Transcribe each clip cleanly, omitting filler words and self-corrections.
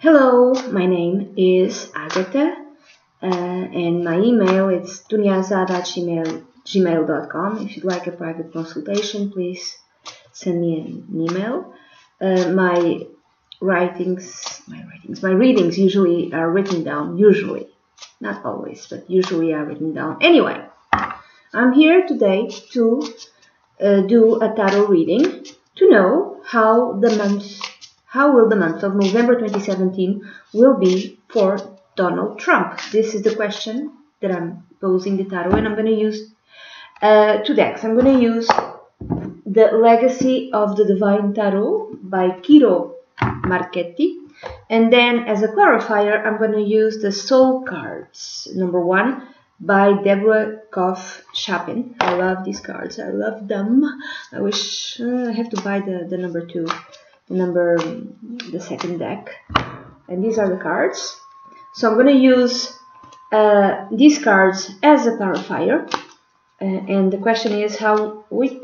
Hello, my name is Agatha, and my email is dunyazade@gmail.com. If you'd like a private consultation, please send me an email. My readings usually are written down. Usually, not always, but usually are written down. Anyway, I'm here today to do a tarot reading to know how will the month of November 2017 will be for Donald Trump. This is the question that I'm posing the tarot, and I'm going to use two decks. I'm going to use the Legacy of the Divine Tarot by Kiro Marchetti, and then as a clarifier, I'm going to use the Soul Cards, number 1, by Deborah Koff Chapin. I love these cards. I love them. I wish I have to buy the number 2. The second deck, and these are the cards. So I'm going to use these cards as a clarifier, and the question is how will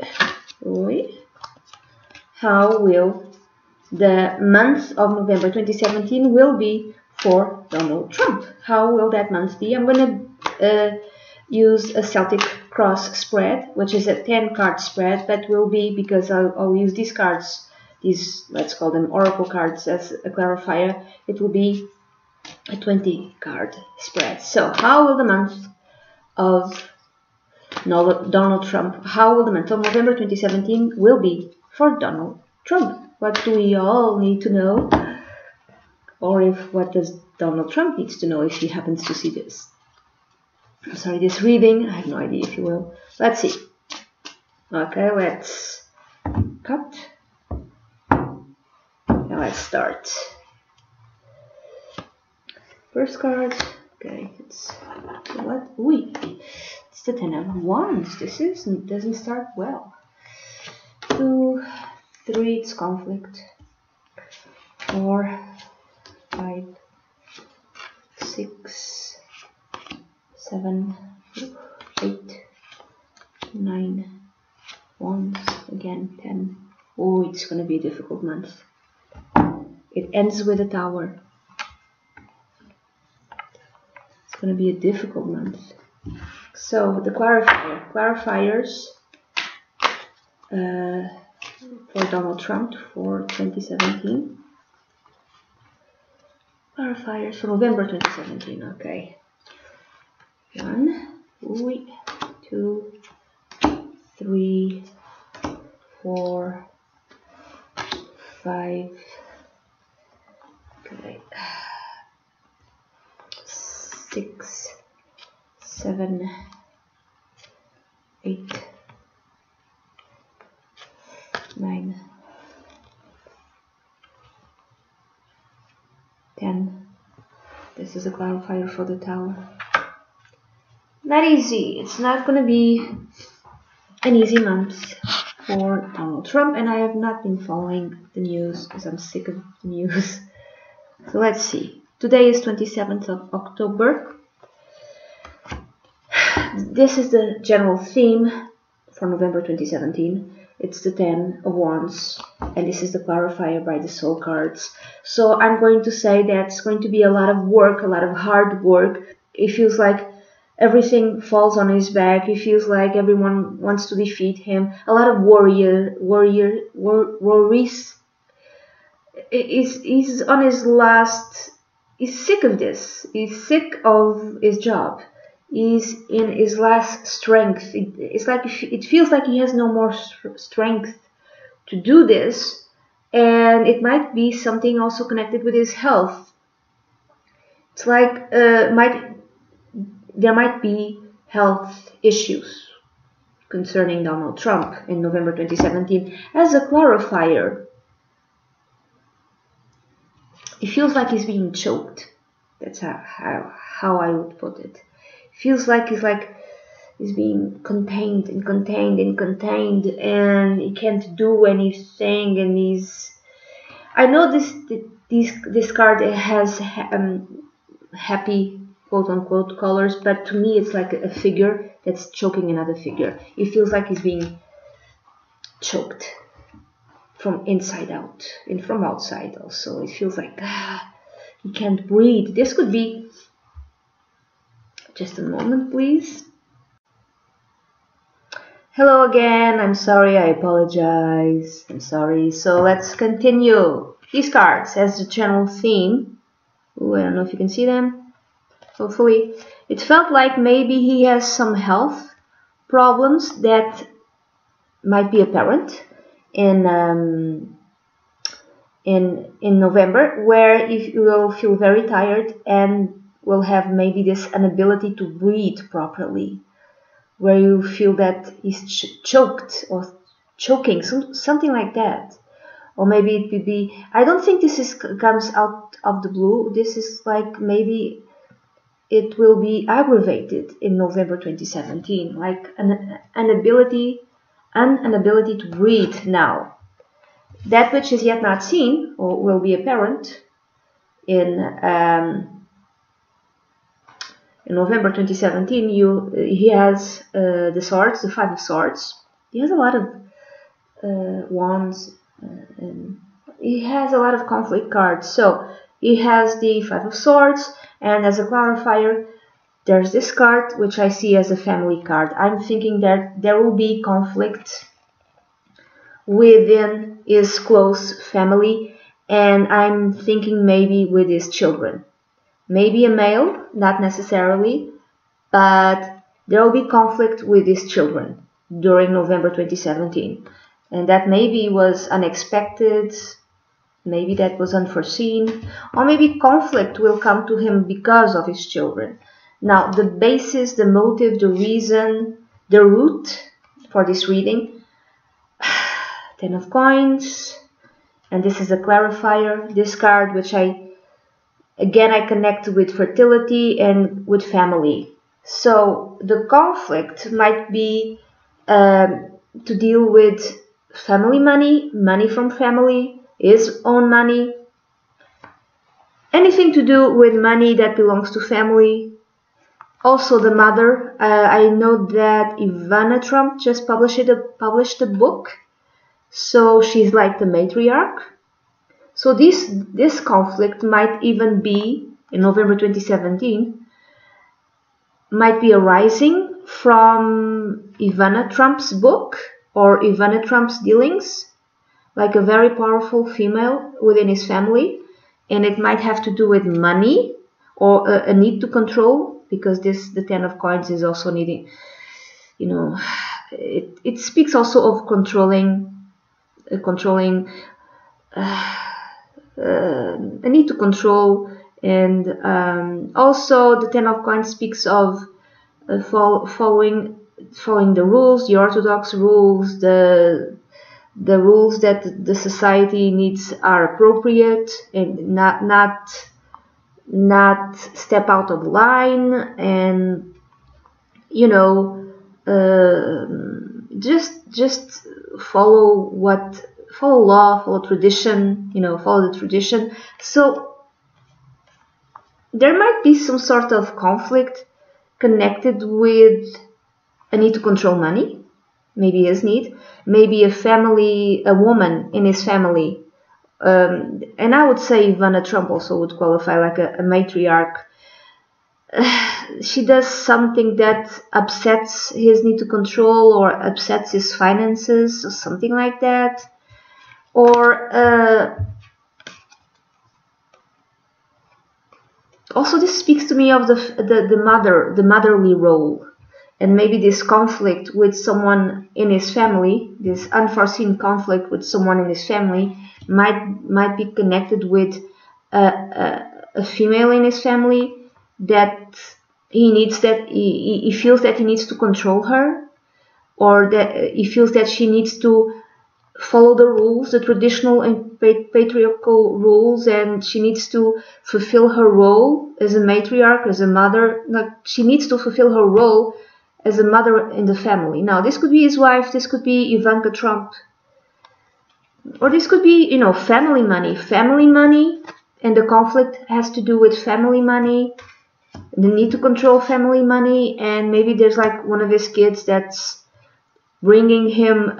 the month of November 2017 will be for Donald Trump? How will that month be? I'm going to use a Celtic Cross spread, which is a 10-card spread, but will be, because I'll use these cards, these, let's call them oracle cards, as a clarifier, it will be a 20-card spread. So how will the month of Donald Trump, how will the month of November 2017 will be for Donald Trump? What do we all need to know? Or what does Donald Trump needs to know if he happens to see this? I'm sorry, this reading, I have no idea if you will. Let's see. Okay, let's cut. Now let's start. First card. Okay, it's what? It's the 10 of Wands. This doesn't start well. 2, 3. It's conflict. 4, 5, 6, 7, 8, 9. Wands again. 10. Oh, it's gonna be a difficult month. It ends with a Tower. It's going to be a difficult month. So the clarifiers for Donald Trump for 2017. Clarifiers for November 2017. Okay. 1, 2, 3, 4, 5. Okay. 6, 7, 8, 9, 10. This is a clarifier for the Tower. Not easy. It's not going to be an easy month for Donald Trump, and I have not been following the news because I'm sick of the news. So let's see. Today is 27th of October. This is the general theme for November 2017. It's the 10 of Wands, and this is the clarifier by the Soul Cards. So I'm going to say that it's going to be a lot of work, a lot of hard work. It feels like everything falls on his back. He feels like everyone wants to defeat him. A lot of worries. He's on his last. He's sick of this. He's sick of his job. He's in his last strength. It feels like he has no more strength to do this, and it might be something also connected with his health. It's like there might be health issues concerning Donald Trump in November 2017. As a clarifier, it feels like he's being choked. That's how I would put it. It feels like he's being contained, and he can't do anything. And I know this card has happy quote unquote colors, but to me it's like a figure that's choking another figure. It feels like he's being choked from inside out and from outside also. It feels like He can't breathe. This could be, just a moment please. Hello again, I'm sorry, I apologize, I'm sorry. So let's continue. These cards as the channel theme. Ooh, I don't know if you can see them. Hopefully. It felt like maybe he has some health problems that might be apparent in November, where you will feel very tired and will have maybe this inability to breathe properly, where you feel that he's choked or choking, something like that. Or maybe it could be, I don't think this comes out of the blue. This is like maybe it will be aggravated in November 2017, like an inability to breathe now. That which is yet not seen or will be apparent in November 2017. He has the swords, the Five of Swords. He has a lot of wands. And he has a lot of conflict cards. So he has the Five of Swords, and as a clarifier, there's this card which I see as a family card. I'm thinking that there will be conflict within his close family, and I'm thinking maybe with his children. Maybe a male, not necessarily, but there will be conflict with his children during November 2017. And that maybe was unexpected, maybe that was unforeseen, or maybe conflict will come to him because of his children. Now, the basis, the motive, the reason, the root for this reading, Ten of Coins, and this is a clarifier, this card which I connect with fertility and with family. So the conflict might be to deal with family money, money from family, his own money, anything to do with money that belongs to family. Also the mother. I know that Ivana Trump just published a book, so she's like the matriarch. So this conflict might even be in November 2017, might be arising from Ivana Trump's book or Ivana Trump's dealings, like a very powerful female within his family, and it might have to do with money or a need to control, because the Ten of Coins is also needing, it speaks also of controlling a need to control, and also the Ten of Coins speaks of following the rules, the orthodox rules, the rules that the society needs are appropriate, and not step out of line, and just follow law, follow tradition, follow the tradition. So there might be some sort of conflict connected with a need to control money, maybe his need, maybe a woman in his family, and I would say Ivana Trump also would qualify like a matriarch. She does something that upsets his need to control or upsets his finances or something like that. Or also this speaks to me of the motherly role, and maybe this conflict with someone in his family, this unforeseen conflict with someone in his family might be connected with a female in his family that he feels that he needs to control her, or that he feels that she needs to follow the rules, the traditional and patriarchal rules, and she needs to fulfill her role as a matriarch, as a mother. Like, she needs to fulfill her role as a mother in the family. Now, this could be his wife, this could be Ivanka Trump, or this could be, family money, and the conflict has to do with family money, the need to control family money, and maybe there's like one of his kids that's bringing him,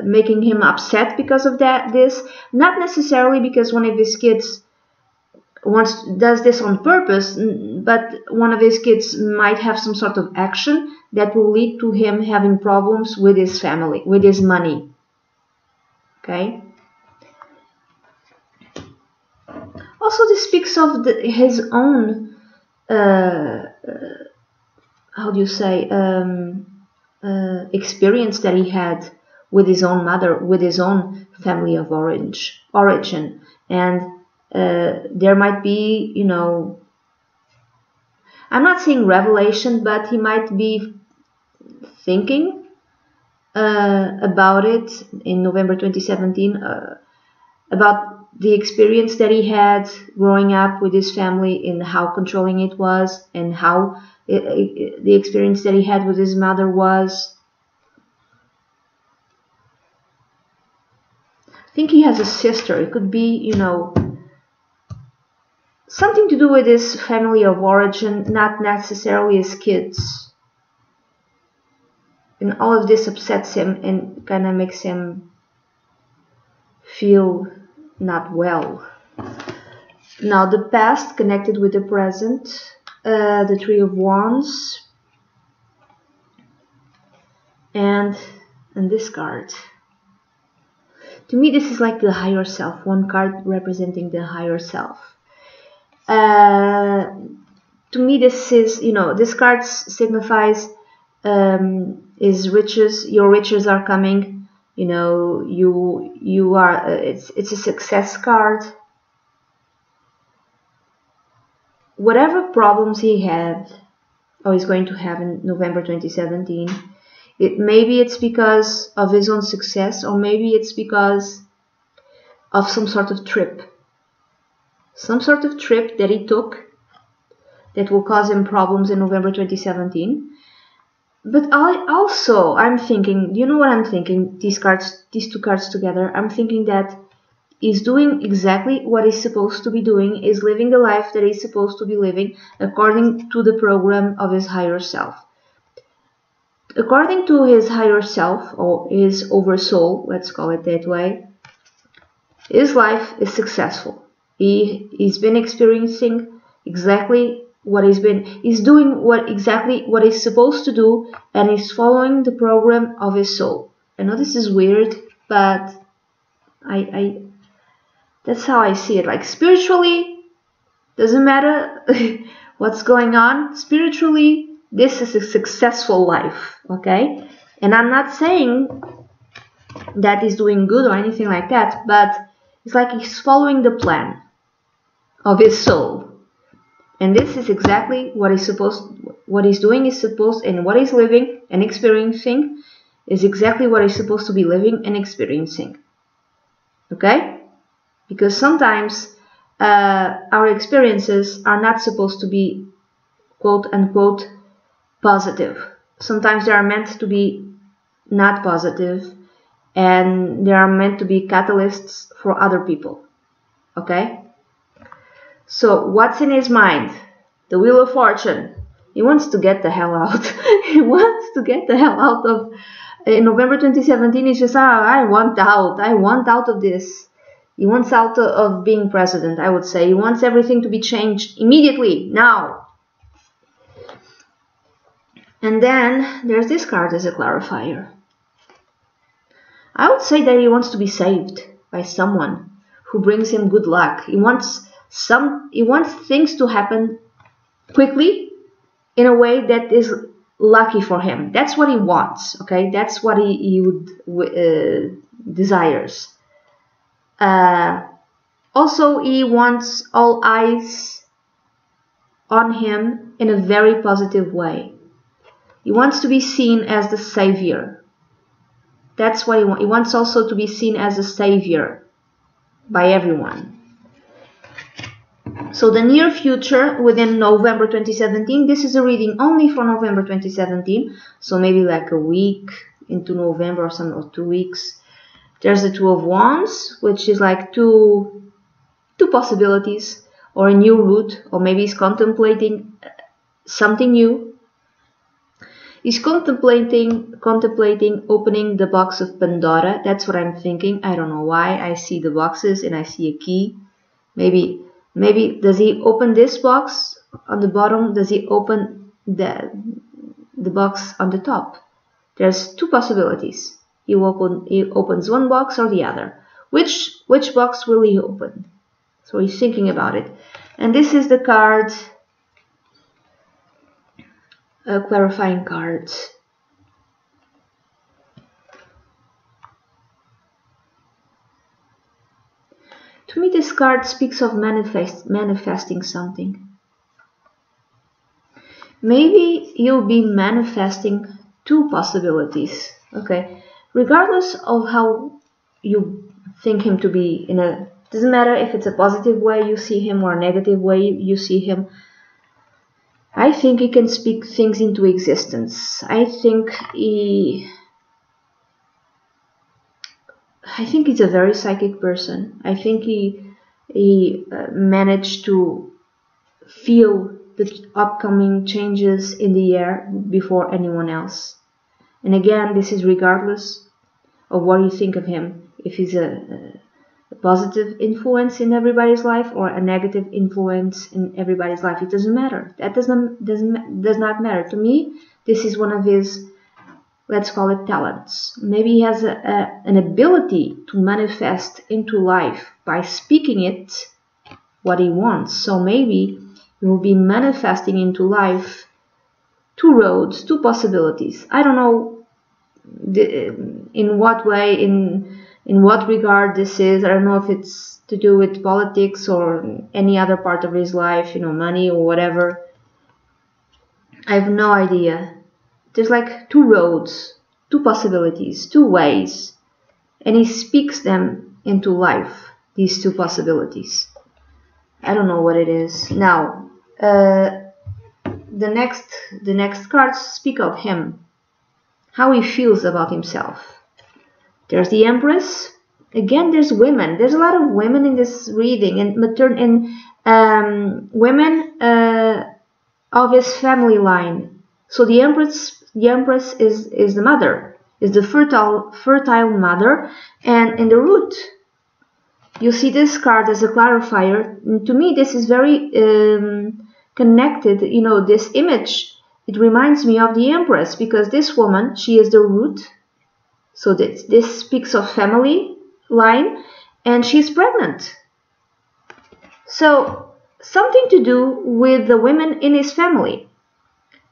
making him upset because of this. Not necessarily because one of his kids does this on purpose, but one of his kids might have some sort of action that will lead to him having problems with his family, with his money. Okay. Also, this speaks of his own, how do you say, experience that he had with his own mother, with his own family of origin, and there might be, you know, I'm not saying revelation, but he might be thinking about it in November 2017, about the experience that he had growing up with his family and how controlling it was, and how the experience that he had with his mother was. I think he has a sister. It could be, you know, something to do with his family of origin, not necessarily his kids. And all of this upsets him and kind of makes him feel not well. Now, the past connected with the present, the Three of Wands, and this card. To me, this is like the higher self, one card representing the higher self. To me, this is, you know, this card signifies is riches. Your riches are coming. You know, you are. It's a success card. Whatever problems he had, or is going to have in November 2017, maybe it's because of his own success, or maybe it's because of some sort of trip. Some sort of trip that he took that will cause him problems in November 2017. But I'm thinking, you know what I'm thinking, these two cards together, I'm thinking that he's doing exactly what he's supposed to be doing, is living the life that he's supposed to be living according to the program of his higher self. According to his higher self, or his oversoul, let's call it that way, his life is successful. He's been experiencing exactly what he's doing exactly what he's supposed to do, and he's following the program of his soul. I know this is weird, but that's how I see it. Like, spiritually, doesn't matter what's going on. Spiritually, this is a successful life, okay? And I'm not saying that he's doing good or anything like that, but it's like he's following the plan of his soul. And this is exactly what he's doing is supposed, and what he's living and experiencing is exactly what he's supposed to be living and experiencing. Okay? Because sometimes our experiences are not supposed to be quote unquote positive. Sometimes they are meant to be not positive, and they are meant to be catalysts for other people. Okay? So what's in his mind? The Wheel of Fortune. He wants to get the hell out. He wants to get the hell out of... In November 2017, he's just, I want out. I want out of this. He wants out of being president, I would say. He wants everything to be changed immediately, now. And then there's this card as a clarifier. I would say that he wants to be saved by someone who brings him good luck. He wants things to happen quickly in a way that is lucky for him. That's what he wants, okay? That's what he desires. Also, he wants all eyes on him in a very positive way. He wants to be seen as the savior. That's what he wants. He wants also to be seen as a savior by everyone. So the near future, within November 2017, this is a reading only for November 2017, so maybe like a week into November or 2 weeks. There's the Two of Wands, which is like two possibilities, or a new route, or maybe he's contemplating something new. He's contemplating opening the box of Pandora. That's what I'm thinking. I don't know why. I see the boxes and I see a key. Maybe Maybe does he open this box on the bottom? Does he open the box on the top? There's two possibilities. He opens one box or the other. Which box will he open? So he's thinking about it. And this is the card, a clarifying card. To me, this card speaks of manifesting something. Maybe you'll be manifesting two possibilities. Okay, regardless of how you think him to be, doesn't matter if it's a positive way you see him or a negative way you see him. I think he can speak things into existence. I think he's a very psychic person. I think he managed to feel the upcoming changes in the air before anyone else. And again, this is regardless of what you think of him. If he's a positive influence in everybody's life or a negative influence in everybody's life, it doesn't matter. That does not matter. To me, this is one of his, let's call it, talents. Maybe he has an ability to manifest into life by speaking it what he wants. So maybe he will be manifesting into life two roads, two possibilities. I don't know in what way, in what regard this is. I don't know if it's to do with politics or any other part of his life, money or whatever. I have no idea. There's like two roads, two possibilities, two ways, and he speaks them into life, these two possibilities. I don't know what it is. Now, the next cards speak of him, how he feels about himself. There's the Empress. Again, there's women. There's a lot of women in this reading, and women of his family line. So the Empress is the mother, is the fertile mother, and in the root, you see this card as a clarifier. And to me, this is very connected. This image, it reminds me of the Empress, because this woman, she is the root. So this speaks of family line, and she's pregnant. So something to do with the women in his family.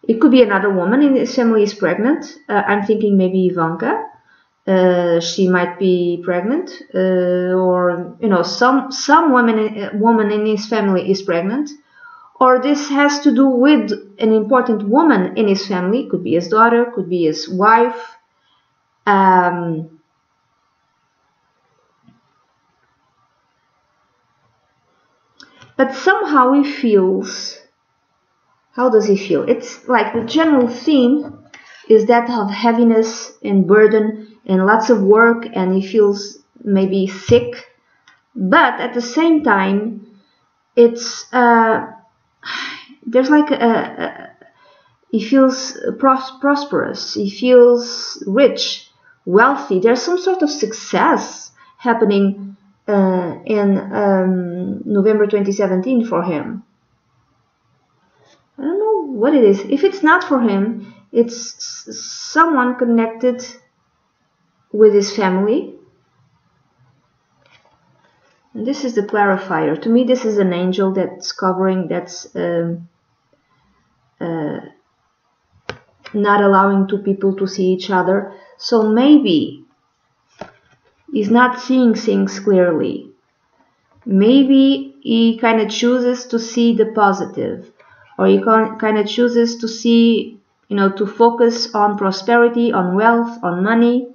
It could be another woman in his family is pregnant. I'm thinking maybe Ivanka. She might be pregnant, or some woman in his family is pregnant, or this has to do with an important woman in his family. Could be his daughter, could be his wife. But somehow he feels. How does he feel? It's like the general theme is that of heaviness and burden and lots of work, and he feels maybe sick. But at the same time, it's there's like he feels prosperous. He feels rich, wealthy. There's some sort of success happening in November 2017 for him. I don't know what it is. If it's not for him, it's someone connected with his family. And this is the clarifier. To me, this is an angel that's covering, that's not allowing two people to see each other. So maybe he's not seeing things clearly. Maybe he kind of chooses to see the positive, or he kind of chooses to see, to focus on prosperity, on wealth, on money,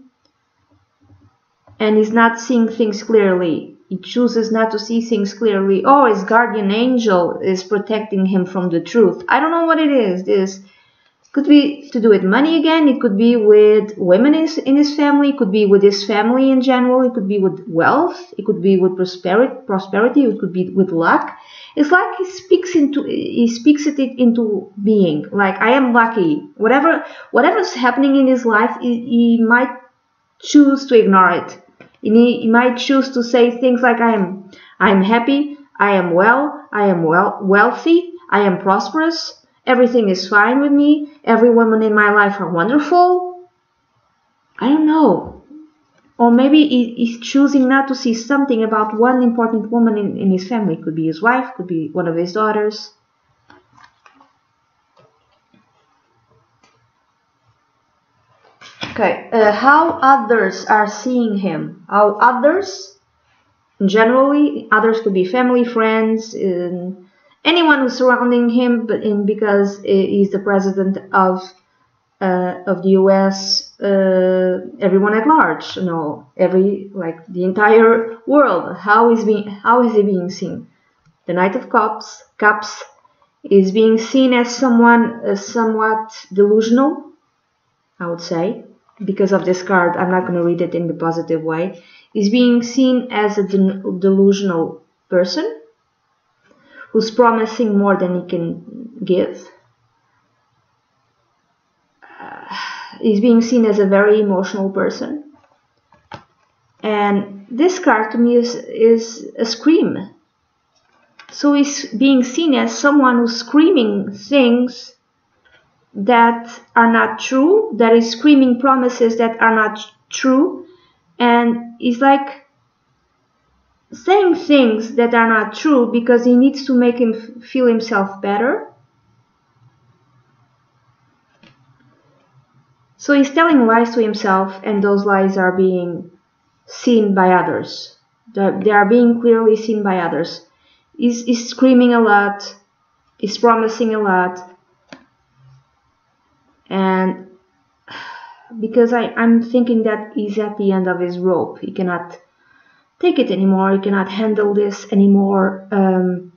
and he's not seeing things clearly. He chooses not to see things clearly. Oh, his guardian angel is protecting him from the truth. I don't know what it is. This could be to do with money again. It could be with women in his family. It could be with his family in general. It could be with wealth. It could be with prosperity. It could be with luck. It's like he speaks it into being. Like, I am lucky. Whatever's happening in his life, he might choose to ignore it. He might choose to say things like, I'm happy, I am well, wealthy, I am prosperous, everything is fine with me, every woman in my life are wonderful. I don't know. Or maybe he's choosing not to see something about one important woman in his family. Could be his wife, could be one of his daughters. Okay, how others are seeing him. How others, generally, others could be family, friends, anyone who's surrounding him, because he's the president of the U.S., everyone at large, like the entire world. How is he being seen? The Knight of Cups is being seen as someone somewhat delusional, I would say, because of this card. I'm not going to read it in the positive way. Is being seen as a delusional person who's promising more than he can give. Is being seen as a very emotional person. And this card to me is a scream. So he's being seen as someone who's screaming things that are not true, that is screaming promises that are not true, and he's like saying things that are not true because he needs to make him feel himself better. So he's telling lies to himself, and those lies are being seen by others. They are being clearly seen by others. He's screaming a lot, he's promising a lot, and because I'm thinking that he's at the end of his rope. He cannot take it anymore, he cannot handle this anymore, and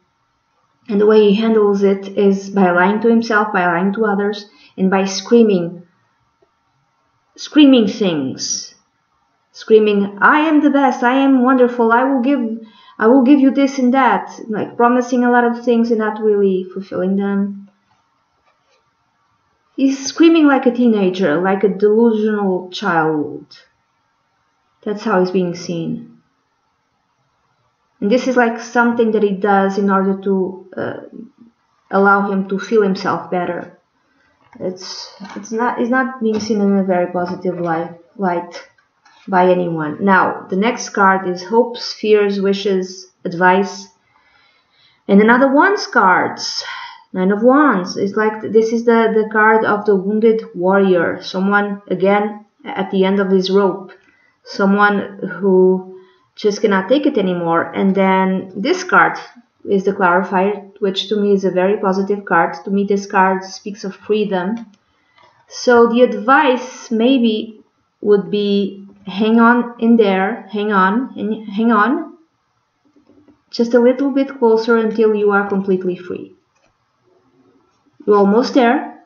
the way he handles it is by lying to himself, by lying to others, and by screaming things, screaming, I am the best, I am wonderful, I will give you this and that, like promising a lot of things and not really fulfilling them. He's screaming like a teenager, like a delusional child. That's how he's being seen. And this is like something that he does in order to allow him to feel himself better. It's not being seen in a very positive light by anyone. Now, the next card is hopes, fears, wishes, advice, and another Wands cards. Nine of Wands is like, this is the card of the wounded warrior. Someone, again, at the end of his rope. Someone who just cannot take it anymore. And then this card is the clarifier, which to me is a very positive card. To me, this card speaks of freedom. So the advice maybe would be, hang on in there, hang on, just a little bit closer until you are completely free. You're almost there.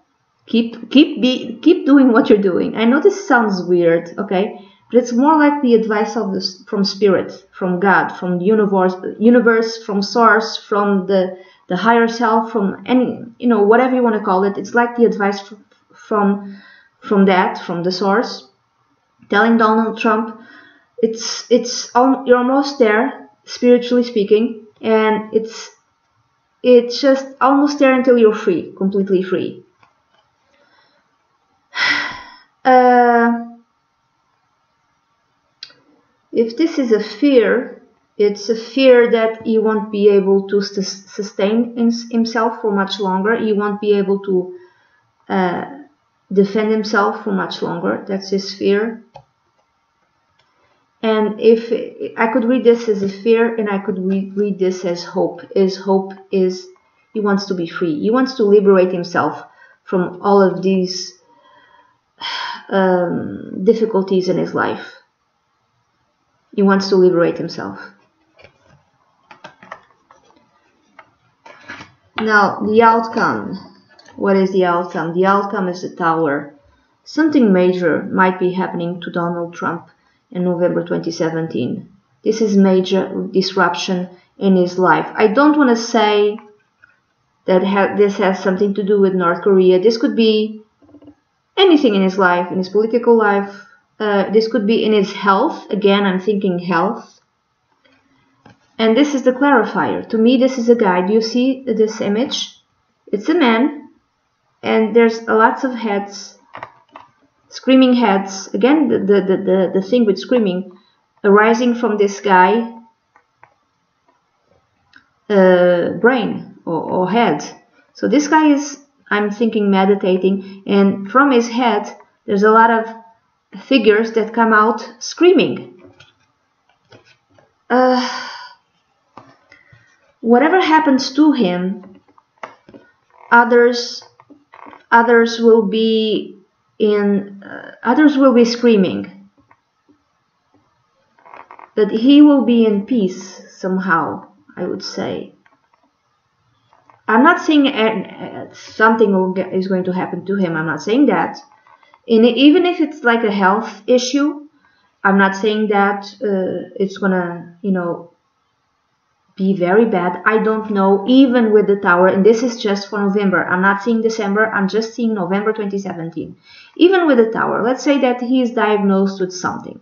Keep doing what you're doing. I know this sounds weird, okay, but it's more like the advice of from Spirit, from God, from the universe, from Source, from the higher self, from any, whatever you want to call it. It's like the advice from the Source, telling Donald Trump, you're almost there, spiritually speaking, and it's just almost there until you're free, completely free. If this is a fear, it's a fear that he won't be able to sustain himself for much longer. He won't be able to defend himself for much longer. That's his fear. And if I could read this as a fear, and I could read this as hope. Hope is he wants to be free. He wants to liberate himself from all of these difficulties in his life. He wants to liberate himself. Now, the outcome. What is the outcome? The outcome is the Tower. Something major might be happening to Donald Trump in November 2017. This is major disruption in his life. I don't want to say that this has something to do with North Korea. This could be anything in his life, in his political life. This could be in his health. Again, I'm thinking health. And this is the clarifier. To me, this is a guy. Do you see this image? It's a man, and there's lots of heads, screaming heads. Again, the thing with screaming arising from this guy brain or head. So this guy is, I'm thinking, meditating, and from his head there's a lot of figures that come out screaming. Whatever happens to him, others will be screaming, but he will be in peace somehow, I would say. I'm not saying something is going to happen to him. I'm not saying that. Even if it's like a health issue, I'm not saying that it's gonna, be very bad. I don't know, even with the tower, and this is just for November. I'm not seeing December, I'm just seeing November 2017. Even with the tower, let's say that he is diagnosed with something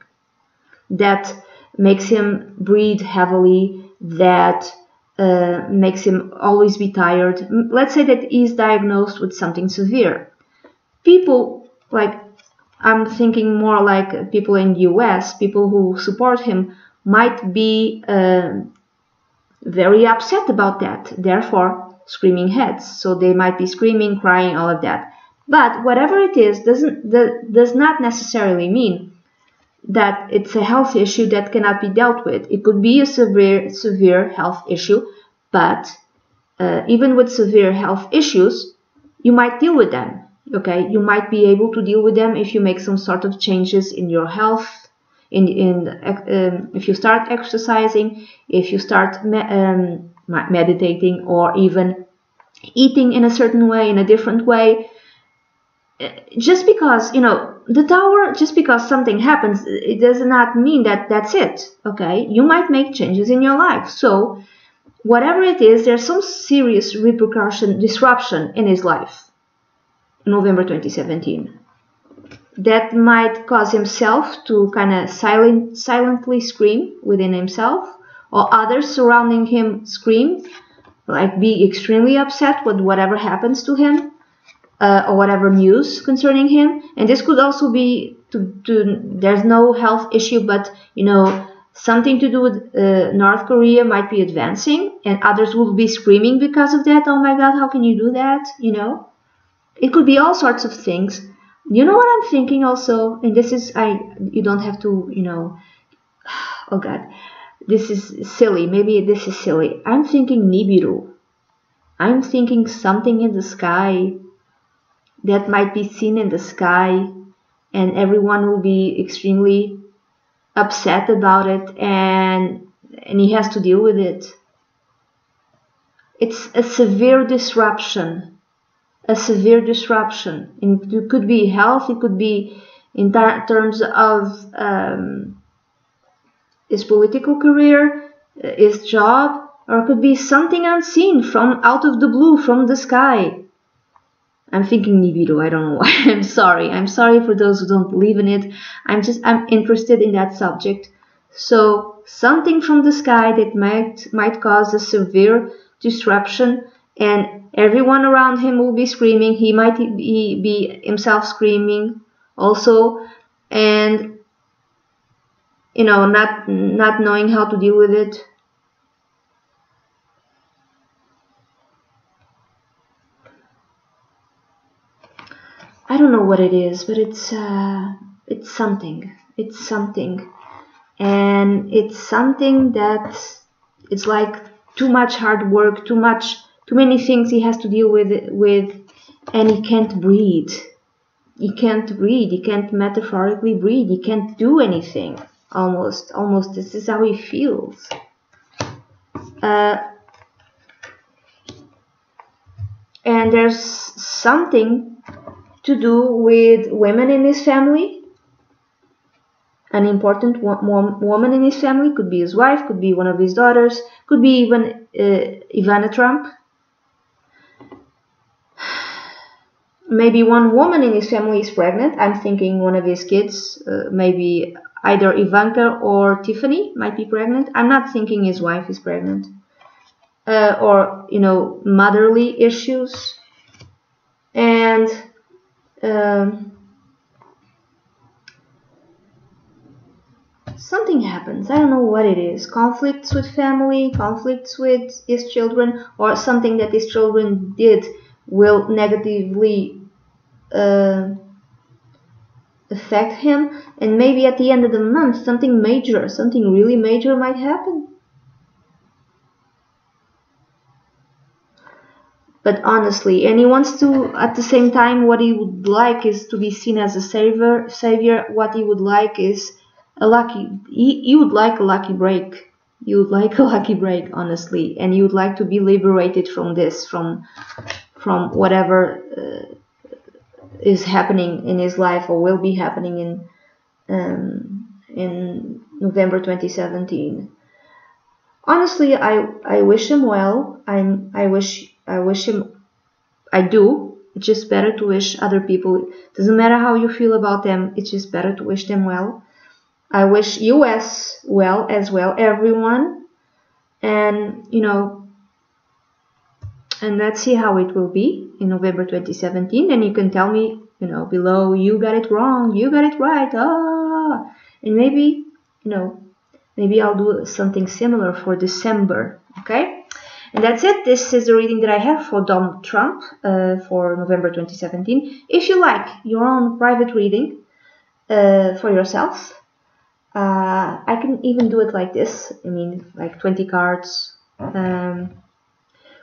that makes him breathe heavily, that makes him always be tired. Let's say that he's diagnosed with something severe. People, like, I'm thinking more like people in the US, people who support him might be very upset about that, therefore screaming heads. So they might be screaming, crying, all of that. But whatever it is does not necessarily mean that it's a health issue that cannot be dealt with. It could be a severe health issue, but even with severe health issues, you might deal with them. Okay, you might be able to deal with them if you make some sort of changes in your health, if you start exercising, if you start meditating, or even eating in a certain way, in a different way. Just because, the tower, just because something happens, it does not mean that that's it. Okay, you might make changes in your life. So whatever it is, there's some serious disruption in his life. November 2017. That might cause himself to kind of silently scream within himself, or others surrounding him scream, like be extremely upset with whatever happens to him, or whatever news concerning him. And this could also be there's no health issue, but something to do with North Korea might be advancing, and others will be screaming because of that. Oh my God, how can you do that? It could be all sorts of things. You know what I'm thinking also? And this is, you don't have to, oh God, this is silly. Maybe this is silly. I'm thinking Nibiru. I'm thinking something in the sky that might be seen in the sky, and everyone will be extremely upset about it, and he has to deal with it. It's a severe disruption. It could be health, it could be in terms of his political career, his job, or it could be something unseen from out of the blue, from the sky. I'm thinking Nibiru, I don't know why. I'm sorry for those who don't believe in it. I'm interested in that subject. So something from the sky that might cause a severe disruption, and everyone around him will be screaming. He might be himself screaming also, and not knowing how to deal with it. I don't know what it is, but it's something. It's something, and it's something that it's like too much hard work, too many things he has to deal with, and he can't breathe. He can't metaphorically breathe. He can't do anything. Almost. This is how he feels. And there's something to do with women in his family. An important woman in his family, could be his wife, could be one of his daughters, could be even Ivana Trump. Maybe one woman in his family is pregnant. I'm thinking one of his kids, maybe either Ivanka or Tiffany might be pregnant. I'm not thinking his wife is pregnant. Or, you know, motherly issues. And something happens. I don't know what it is. Conflicts with family, conflicts with his children, or something that his children did will negatively affect him. And maybe at the end of the month, something major, something really major might happen. But honestly, and he wants to, at the same time, what he would like is to be seen as a savior. What he would like is a lucky, he would like a lucky break. You would like a lucky break, honestly, and you would like to be liberated from this, from whatever is happening in his life or will be happening in November 2017. Honestly, I wish him well. I wish him. I do. It's just better to wish other people. Doesn't matter how you feel about them. It's just better to wish them well. I wish you as well, everyone. And, you know, and let's see how it will be in November 2017. And you can tell me, you know, below, you got it wrong, you got it right. And maybe, you know, maybe I'll do something similar for December. Okay? And that's it. This is the reading that I have for Donald Trump for November 2017. If you like your own private reading for yourself, I can even do it like this. I mean, like 20 cards.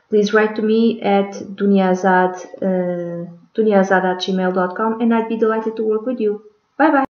Please write to me at dunyazade@gmail.com, and I'd be delighted to work with you. Bye bye.